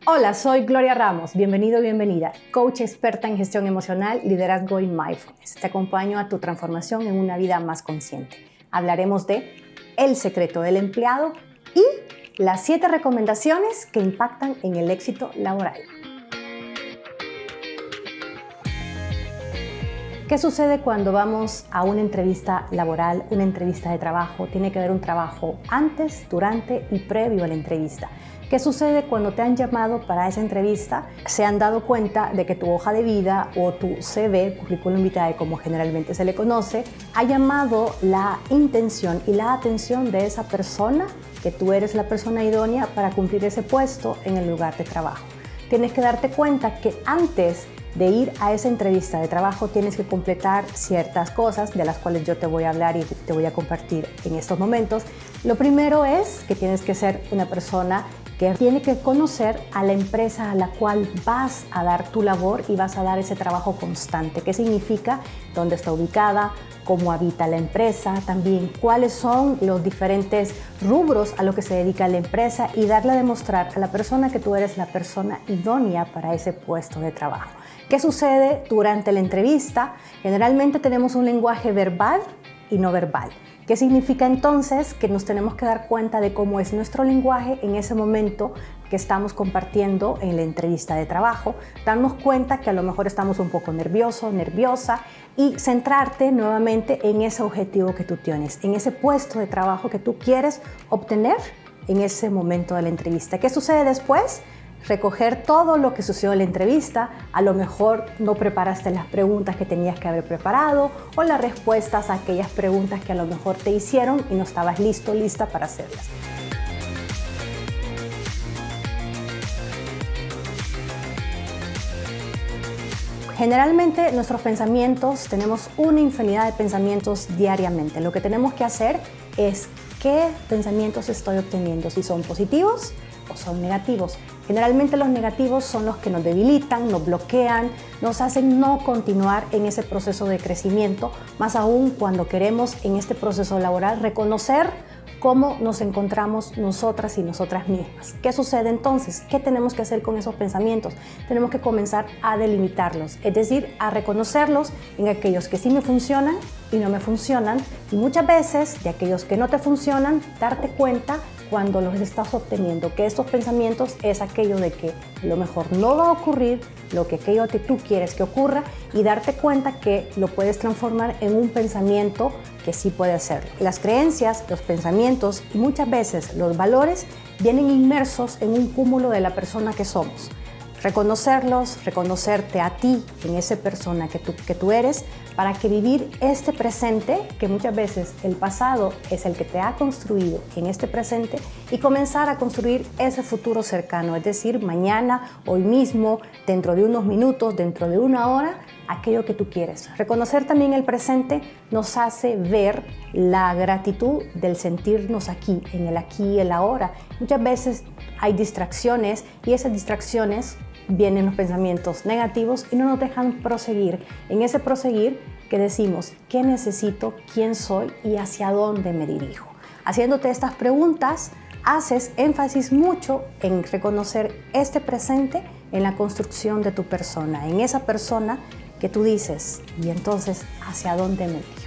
Hola, soy Gloria Ramos. Bienvenido, bienvenida. Coach experta en gestión emocional, liderazgo y mindfulness. Te acompaño a tu transformación en una vida más consciente. Hablaremos de el secreto del empleado y las 7 recomendaciones que impactan en el éxito laboral. ¿Qué sucede cuando vamos a una entrevista laboral, una entrevista de trabajo? Tiene que haber un trabajo antes, durante y previo a la entrevista. ¿Qué sucede cuando te han llamado para esa entrevista? Se han dado cuenta de que tu hoja de vida o tu CV, currículum vitae como generalmente se le conoce, ha llamado la intención y la atención de esa persona, que tú eres la persona idónea para cumplir ese puesto en el lugar de trabajo. Tienes que darte cuenta que antes de ir a esa entrevista de trabajo tienes que completar ciertas cosas de las cuales yo te voy a hablar y te voy a compartir en estos momentos. Lo primero es que tienes que ser una persona que tiene que conocer a la empresa a la cual vas a dar tu labor y vas a dar ese trabajo constante. ¿Qué significa? ¿Dónde está ubicada? ¿Cómo habita la empresa? También cuáles son los diferentes rubros a los que se dedica la empresa y darle a demostrar a la persona que tú eres la persona idónea para ese puesto de trabajo. ¿Qué sucede durante la entrevista? Generalmente tenemos un lenguaje verbal y no verbal. ¿Qué significa entonces? Que nos tenemos que dar cuenta de cómo es nuestro lenguaje en ese momento que estamos compartiendo en la entrevista de trabajo, darnos cuenta que a lo mejor estamos un poco nervioso, nerviosa y centrarte nuevamente en ese objetivo que tú tienes, en ese puesto de trabajo que tú quieres obtener en ese momento de la entrevista. ¿Qué sucede después? Recoger todo lo que sucedió en la entrevista. A lo mejor no preparaste las preguntas que tenías que haber preparado o las respuestas a aquellas preguntas que a lo mejor te hicieron y no estabas listo, lista para hacerlas. Generalmente nuestros pensamientos, tenemos una infinidad de pensamientos diariamente. Lo que tenemos que hacer es qué pensamientos estoy obteniendo, si son positivos o son negativos. Generalmente los negativos son los que nos debilitan, nos bloquean, nos hacen no continuar en ese proceso de crecimiento, más aún cuando queremos en este proceso laboral reconocer cómo nos encontramos nosotras y nosotras mismas. ¿Qué sucede entonces? ¿Qué tenemos que hacer con esos pensamientos? Tenemos que comenzar a delimitarlos, es decir, a reconocerlos en aquellos que sí me funcionan y no me funcionan, y muchas veces de aquellos que no te funcionan, darte cuenta cuando los estás obteniendo, que estos pensamientos es aquello de que a lo mejor no va a ocurrir lo que aquello que tú quieres que ocurra, y darte cuenta que lo puedes transformar en un pensamiento que sí puede hacerlo. Las creencias, los pensamientos y muchas veces los valores vienen inmersos en un cúmulo de la persona que somos. Reconocerlos, reconocerte a ti en esa persona que tú eres, para que vivir este presente, que muchas veces el pasado es el que te ha construido en este presente, y comenzar a construir ese futuro cercano, es decir, mañana, hoy mismo, dentro de unos minutos, dentro de una hora, aquello que tú quieres. Reconocer también el presente nos hace ver la gratitud del sentirnos aquí y el ahora. Muchas veces hay distracciones y esas distracciones vienen los pensamientos negativos y no nos dejan proseguir. En ese proseguir que decimos, ¿qué necesito? ¿Quién soy? ¿Y hacia dónde me dirijo? Haciéndote estas preguntas, haces énfasis mucho en reconocer este presente en la construcción de tu persona, en esa persona que tú dices, y entonces, ¿hacia dónde me dirijo?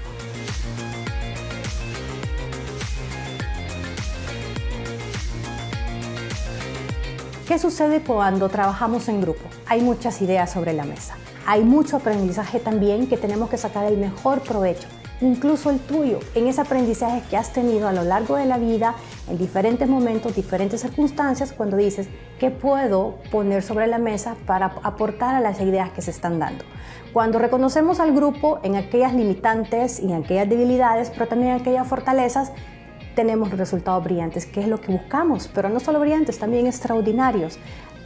¿Qué sucede cuando trabajamos en grupo? Hay muchas ideas sobre la mesa. Hay mucho aprendizaje también que tenemos que sacar el mejor provecho, incluso el tuyo, en ese aprendizaje que has tenido a lo largo de la vida, en diferentes momentos, diferentes circunstancias, cuando dices, ¿qué puedo poner sobre la mesa para aportar a las ideas que se están dando? Cuando reconocemos al grupo en aquellas limitantes y en aquellas debilidades, pero también en aquellas fortalezas, tenemos resultados brillantes, que es lo que buscamos, pero no solo brillantes, también extraordinarios.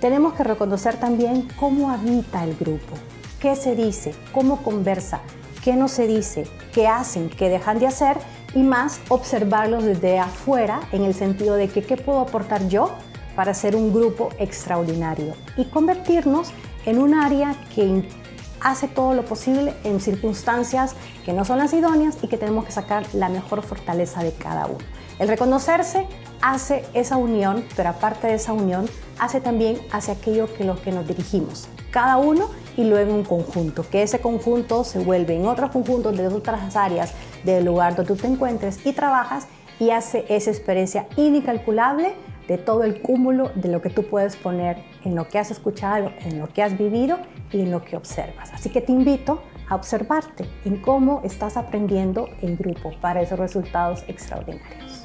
Tenemos que reconocer también cómo habita el grupo, qué se dice, cómo conversa, qué no se dice, qué hacen, qué dejan de hacer, y más observarlos desde afuera en el sentido de que qué puedo aportar yo para ser un grupo extraordinario y convertirnos en un área que hace todo lo posible en circunstancias que no son las idóneas y que tenemos que sacar la mejor fortaleza de cada uno. El reconocerse hace esa unión, pero aparte de esa unión, hace también hacia aquello que lo que nos dirigimos, cada uno y luego en conjunto, que ese conjunto se vuelve en otros conjuntos de otras áreas del lugar donde tú te encuentres y trabajas y hace esa experiencia incalculable de todo el cúmulo de lo que tú puedes poner en lo que has escuchado, en lo que has vivido y en lo que observas. Así que te invito a observarte en cómo estás aprendiendo en grupo para esos resultados extraordinarios.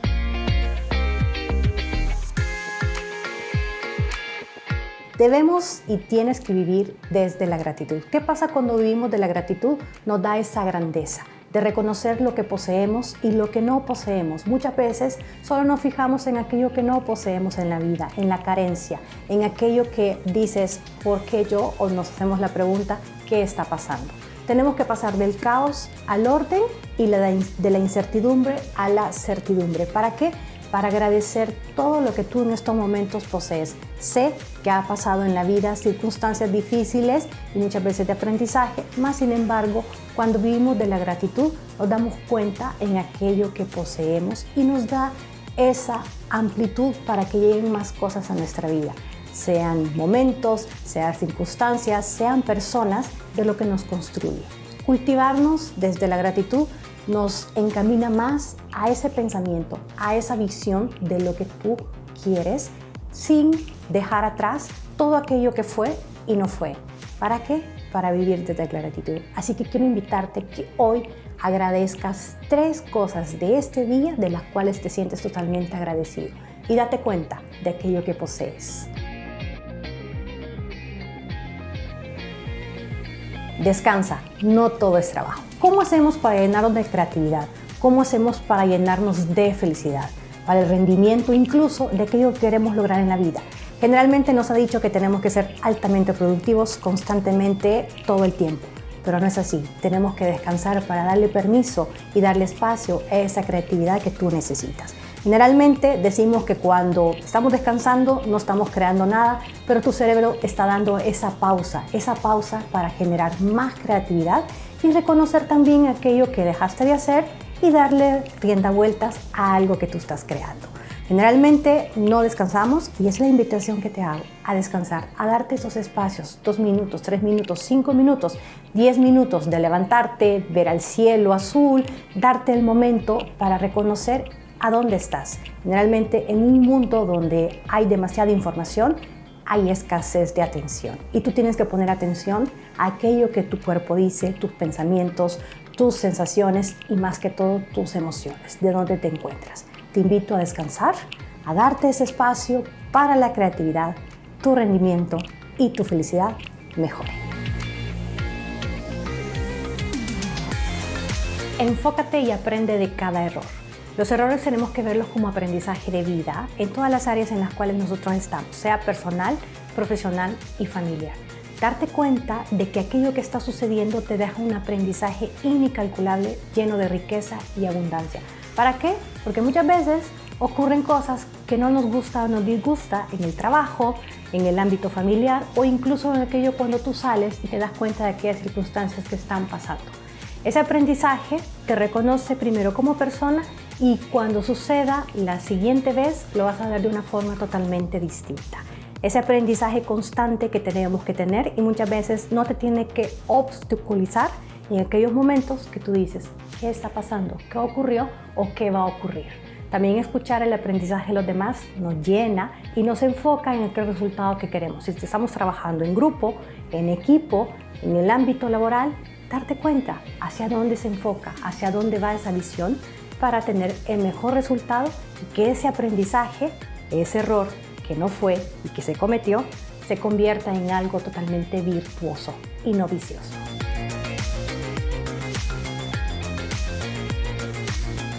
Debemos y tienes que vivir desde la gratitud. ¿Qué pasa cuando vivimos de la gratitud? Nos da esa grandeza de reconocer lo que poseemos y lo que no poseemos. Muchas veces solo nos fijamos en aquello que no poseemos en la vida, en la carencia, en aquello que dices, ¿por qué yo? O nos hacemos la pregunta, ¿qué está pasando? Tenemos que pasar del caos al orden y de la incertidumbre a la certidumbre. ¿Para qué? Para agradecer todo lo que tú en estos momentos posees. Sé que ha pasado en la vida circunstancias difíciles y muchas veces de aprendizaje, más sin embargo, cuando vivimos de la gratitud, nos damos cuenta en aquello que poseemos y nos da esa amplitud para que lleguen más cosas a nuestra vida. Sean momentos, sean circunstancias, sean personas de lo que nos construye. Cultivarnos desde la gratitud nos encamina más a ese pensamiento, a esa visión de lo que tú quieres, sin dejar atrás todo aquello que fue y no fue. ¿Para qué? Para vivir desde la gratitud. Así que quiero invitarte que hoy agradezcas 3 cosas de este día de las cuales te sientes totalmente agradecido y date cuenta de aquello que posees. Descansa, no todo es trabajo. ¿Cómo hacemos para llenarnos de creatividad? ¿Cómo hacemos para llenarnos de felicidad? Para el rendimiento incluso de aquello que queremos lograr en la vida. Generalmente nos ha dicho que tenemos que ser altamente productivos constantemente todo el tiempo, pero no es así. Tenemos que descansar para darle permiso y darle espacio a esa creatividad que tú necesitas. Generalmente decimos que cuando estamos descansando no estamos creando nada, pero tu cerebro está dando esa pausa para generar más creatividad y reconocer también aquello que dejaste de hacer y darle rienda vueltas a algo que tú estás creando. Generalmente no descansamos y es la invitación que te hago a descansar, a darte esos espacios, 2 minutos, 3 minutos, 5 minutos, 10 minutos de levantarte, ver al cielo azul, darte el momento para reconocer a dónde estás. Generalmente en un mundo donde hay demasiada información, hay escasez de atención y tú tienes que poner atención a aquello que tu cuerpo dice, tus pensamientos, tus sensaciones y más que todo tus emociones, de dónde te encuentras. Te invito a descansar, a darte ese espacio para la creatividad, tu rendimiento y tu felicidad mejore. Enfócate y aprende de cada error. Los errores tenemos que verlos como aprendizaje de vida en todas las áreas en las cuales nosotros estamos, sea personal, profesional y familiar. Darte cuenta de que aquello que está sucediendo te deja un aprendizaje incalculable, lleno de riqueza y abundancia. ¿Para qué? Porque muchas veces ocurren cosas que no nos gusta o nos disgusta en el trabajo, en el ámbito familiar o incluso en aquello cuando tú sales y te das cuenta de aquellas circunstancias que están pasando. Ese aprendizaje te reconoce primero como persona y cuando suceda la siguiente vez lo vas a ver de una forma totalmente distinta. Ese aprendizaje constante que tenemos que tener y muchas veces no te tiene que obstaculizar en aquellos momentos que tú dices, ¿qué está pasando? ¿Qué ocurrió o qué va a ocurrir? También escuchar el aprendizaje de los demás nos llena y nos enfoca en aquel resultado que queremos. Si estamos trabajando en grupo, en equipo, en el ámbito laboral, darte cuenta hacia dónde se enfoca, hacia dónde va esa visión para tener el mejor resultado y que ese aprendizaje, ese error que no fue y que se cometió, se convierta en algo totalmente virtuoso y no vicioso.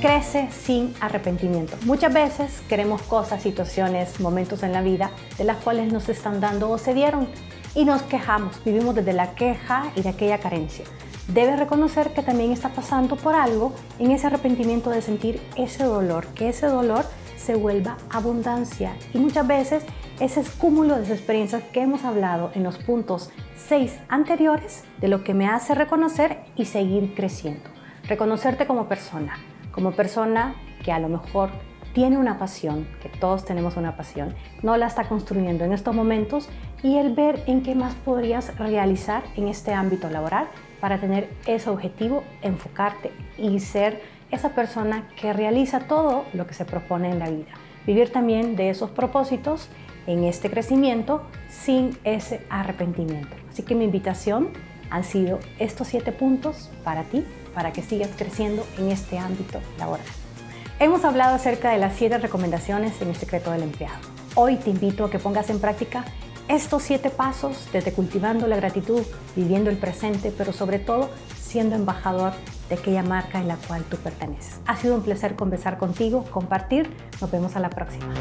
Crece sin arrepentimiento. Muchas veces queremos cosas, situaciones, momentos en la vida de las cuales nos están dando o se dieron y nos quejamos, vivimos desde la queja y de aquella carencia. Debes reconocer que también está pasando por algo en ese arrepentimiento de sentir ese dolor, que ese dolor se vuelva abundancia y muchas veces ese cúmulo de esas experiencias que hemos hablado en los puntos 6 anteriores de lo que me hace reconocer y seguir creciendo. Reconocerte como persona que a lo mejor tiene una pasión, que todos tenemos una pasión, no la está construyendo en estos momentos, y el ver en qué más podrías realizar en este ámbito laboral para tener ese objetivo, enfocarte y ser esa persona que realiza todo lo que se propone en la vida. Vivir también de esos propósitos en este crecimiento sin ese arrepentimiento. Así que mi invitación han sido estos 7 puntos para ti, para que sigas creciendo en este ámbito laboral. Hemos hablado acerca de las 7 recomendaciones en el secreto del empleado. Hoy te invito a que pongas en práctica estos 7 pasos desde cultivando la gratitud, viviendo el presente, pero sobre todo siendo embajador de aquella marca en la cual tú perteneces. Ha sido un placer conversar contigo, compartir. Nos vemos a la próxima.